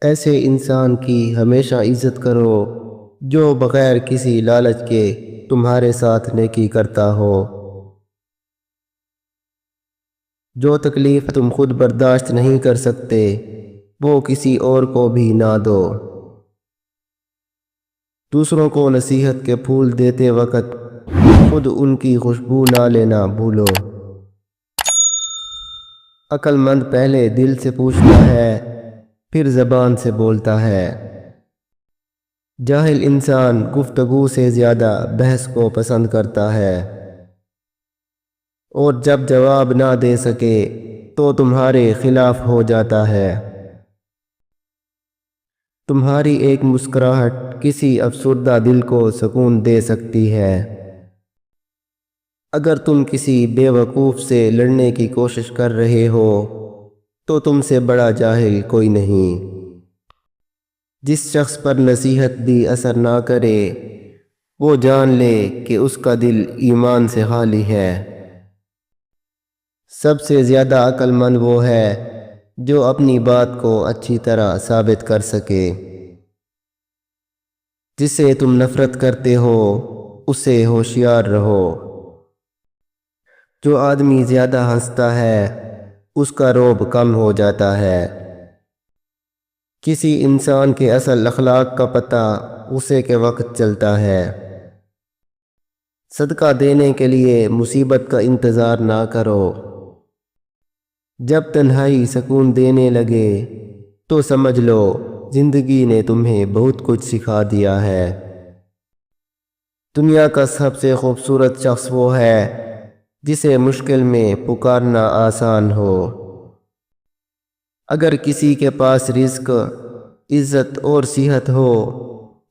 ایسے انسان کی ہمیشہ عزت کرو جو بغیر کسی لالچ کے تمہارے ساتھ نیکی کرتا ہو۔ جو تکلیف تم خود برداشت نہیں کر سکتے وہ کسی اور کو بھی نہ دو۔ دوسروں کو نصیحت کے پھول دیتے وقت خود ان کی خوشبو نہ لینا بھولو۔ عقل مند پہلے دل سے پوچھتا ہے پھر زبان سے بولتا ہے۔ جاہل انسان گفتگو سے زیادہ بحث کو پسند کرتا ہے، اور جب جواب نہ دے سکے تو تمہارے خلاف ہو جاتا ہے۔ تمہاری ایک مسکراہٹ کسی افسردہ دل کو سکون دے سکتی ہے۔ اگر تم کسی بے وقوف سے لڑنے کی کوشش کر رہے ہو تو تم سے بڑا جاہل کوئی نہیں۔ جس شخص پر نصیحت بھی اثر نہ کرے وہ جان لے کہ اس کا دل ایمان سے خالی ہے۔ سب سے زیادہ عقل مند وہ ہے جو اپنی بات کو اچھی طرح ثابت کر سکے۔ جس سے تم نفرت کرتے ہو اس سے ہوشیار رہو۔ جو آدمی زیادہ ہنستا ہے اس کا رعب کم ہو جاتا ہے۔ کسی انسان کے اصل اخلاق کا پتہ غصے کے وقت چلتا ہے۔ صدقہ دینے کے لیے مصیبت کا انتظار نہ کرو۔ جب تنہائی سکون دینے لگے تو سمجھ لو زندگی نے تمہیں بہت کچھ سکھا دیا ہے۔ دنیا کا سب سے خوبصورت شخص وہ ہے جسے مشکل میں پکارنا آسان ہو۔ اگر کسی کے پاس رزق، عزت اور صحت ہو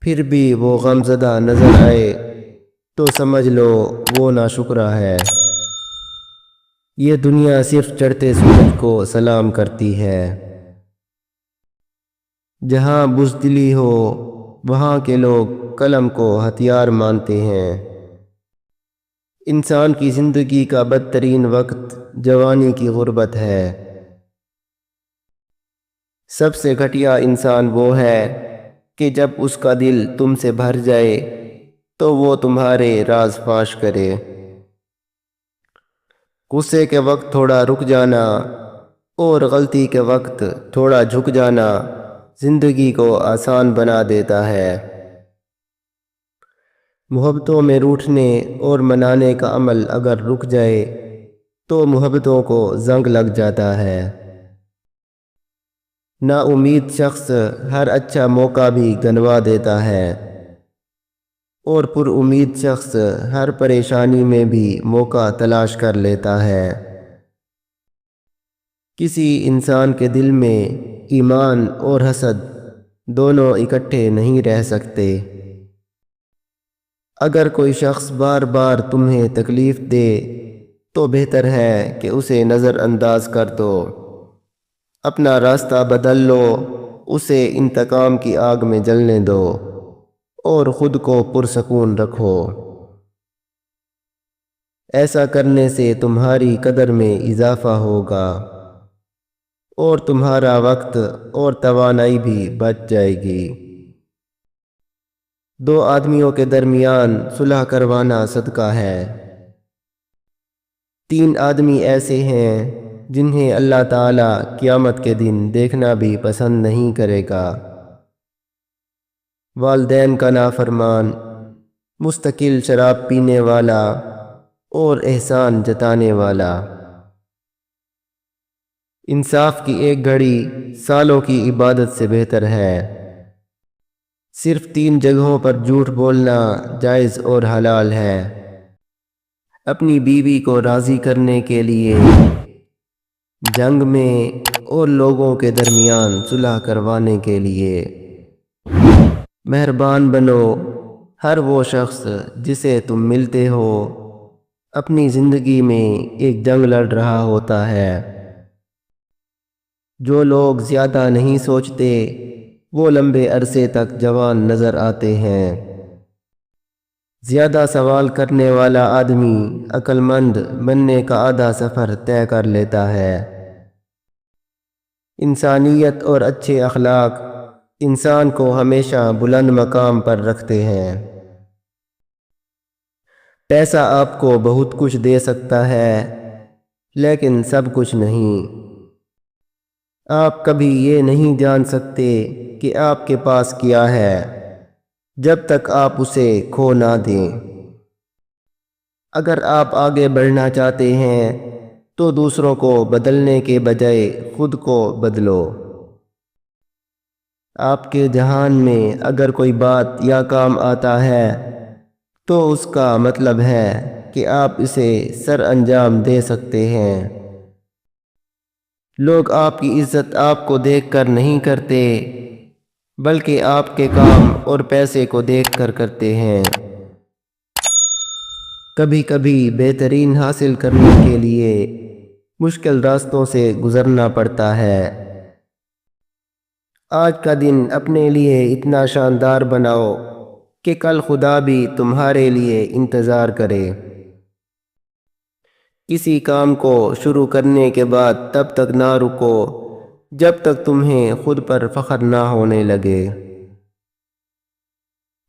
پھر بھی وہ غمزدہ نظر آئے تو سمجھ لو وہ ناشکرا ہے۔ یہ دنیا صرف چڑھتے سورج کو سلام کرتی ہے۔ جہاں بزدلی ہو وہاں کے لوگ قلم کو ہتھیار مانتے ہیں۔ انسان کی زندگی کا بدترین وقت جوانی کی غربت ہے۔ سب سے گھٹیا انسان وہ ہے کہ جب اس کا دل تم سے بھر جائے تو وہ تمہارے راز فاش کرے۔ غصے کے وقت تھوڑا رک جانا اور غلطی کے وقت تھوڑا جھک جانا زندگی کو آسان بنا دیتا ہے۔ محبتوں میں روٹھنے اور منانے کا عمل اگر رک جائے تو محبتوں کو زنگ لگ جاتا ہے۔ نا امید شخص ہر اچھا موقع بھی گنوا دیتا ہے، اور پر امید شخص ہر پریشانی میں بھی موقع تلاش کر لیتا ہے۔ کسی انسان کے دل میں ایمان اور حسد دونوں اکٹھے نہیں رہ سکتے۔ اگر کوئی شخص بار بار تمہیں تکلیف دے تو بہتر ہے کہ اسے نظر انداز کر دو۔ اپنا راستہ بدل لو، اسے انتقام کی آگ میں جلنے دو اور خود کو پرسکون رکھو۔ ایسا کرنے سے تمہاری قدر میں اضافہ ہوگا اور تمہارا وقت اور توانائی بھی بچ جائے گی۔ دو آدمیوں کے درمیان صلح کروانا صدقہ ہے۔ تین آدمی ایسے ہیں جنہیں اللہ تعالیٰ قیامت کے دن دیکھنا بھی پسند نہیں کرے گا۔ والدین کا نافرمان، مستقل شراب پینے والا اور احسان جتانے والا۔ انصاف کی ایک گھڑی سالوں کی عبادت سے بہتر ہے۔ صرف 3 جگہوں پر جھوٹ بولنا جائز اور حلال ہے۔ اپنی بیوی کو راضی کرنے کے لیے، جنگ میں اور لوگوں کے درمیان صلح کروانے کے لیے۔ مہربان بنو، ہر وہ شخص جسے تم ملتے ہو اپنی زندگی میں ایک جنگ لڑ رہا ہوتا ہے۔ جو لوگ زیادہ نہیں سوچتے وہ لمبے عرصے تک جوان نظر آتے ہیں۔ زیادہ سوال کرنے والا آدمی عقل مند بننے کا آدھا سفر طے کر لیتا ہے۔ انسانیت اور اچھے اخلاق انسان کو ہمیشہ بلند مقام پر رکھتے ہیں۔ پیسہ آپ کو بہت کچھ دے سکتا ہے لیکن سب کچھ نہیں۔ آپ کبھی یہ نہیں جان سکتے کہ آپ کے پاس کیا ہے جب تک آپ اسے کھو نہ دیں۔ اگر آپ آگے بڑھنا چاہتے ہیں تو دوسروں کو بدلنے کے بجائے خود کو بدلو۔ آپ کے ذہن میں اگر کوئی بات یا کام آتا ہے تو اس کا مطلب ہے کہ آپ اسے سر انجام دے سکتے ہیں۔ لوگ آپ کی عزت آپ کو دیکھ کر نہیں کرتے بلکہ آپ کے کام اور پیسے کو دیکھ کر کرتے ہیں۔ کبھی کبھی بہترین حاصل کرنے کے لیے مشکل راستوں سے گزرنا پڑتا ہے۔ آج کا دن اپنے لیے اتنا شاندار بناؤ کہ کل خدا بھی تمہارے لیے انتظار کرے۔ کسی کام کو شروع کرنے کے بعد تب تک نہ رکو جب تک تمہیں خود پر فخر نہ ہونے لگے۔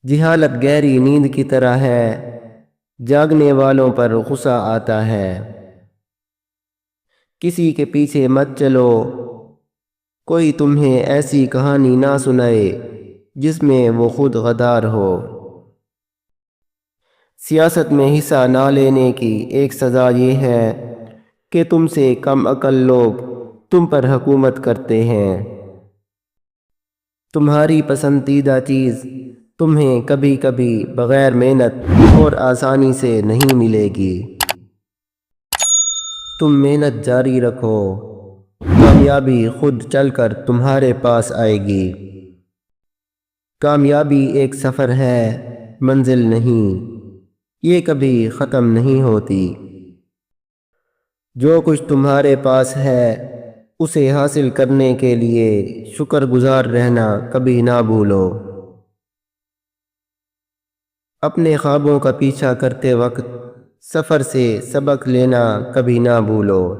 جہالت گہری نیند کی طرح ہے، جاگنے والوں پر غصہ آتا ہے۔ کسی کے پیچھے مت چلو، کوئی تمہیں ایسی کہانی نہ سنائے جس میں وہ خود غدار ہو۔ سیاست میں حصہ نہ لینے کی ایک سزا یہ ہے کہ تم سے کم عقل لوگ تم پر حکومت کرتے ہیں۔ تمہاری پسندیدہ چیز تمہیں کبھی کبھی بغیر محنت اور آسانی سے نہیں ملے گی۔ تم محنت جاری رکھو، کامیابی خود چل کر تمہارے پاس آئے گی۔ کامیابی ایک سفر ہے، منزل نہیں۔ یہ کبھی ختم نہیں ہوتی۔ جو کچھ تمہارے پاس ہے اسے حاصل کرنے کے لیے شکر گزار رہنا کبھی نہ بھولو۔ اپنے خوابوں کا پیچھا کرتے وقت سفر سے سبق لینا کبھی نہ بھولو۔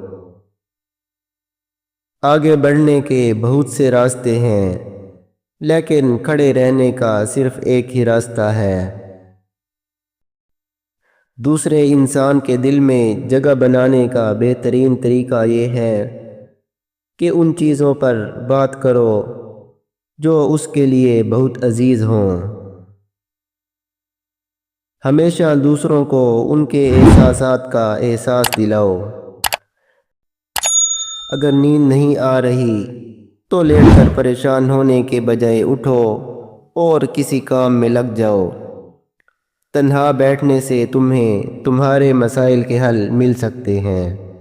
آگے بڑھنے کے بہت سے راستے ہیں لیکن کھڑے رہنے کا صرف ایک ہی راستہ ہے۔ دوسرے انسان کے دل میں جگہ بنانے کا بہترین طریقہ یہ ہے کہ ان چیزوں پر بات کرو جو اس کے لیے بہت عزیز ہوں۔ ہمیشہ دوسروں کو ان کے احساسات کا احساس دلاؤ۔ اگر نیند نہیں آ رہی تو لیٹ کر پریشان ہونے کے بجائے اٹھو اور کسی کام میں لگ جاؤ۔ تنہا بیٹھنے سے تمہیں تمہارے مسائل کے حل مل سکتے ہیں۔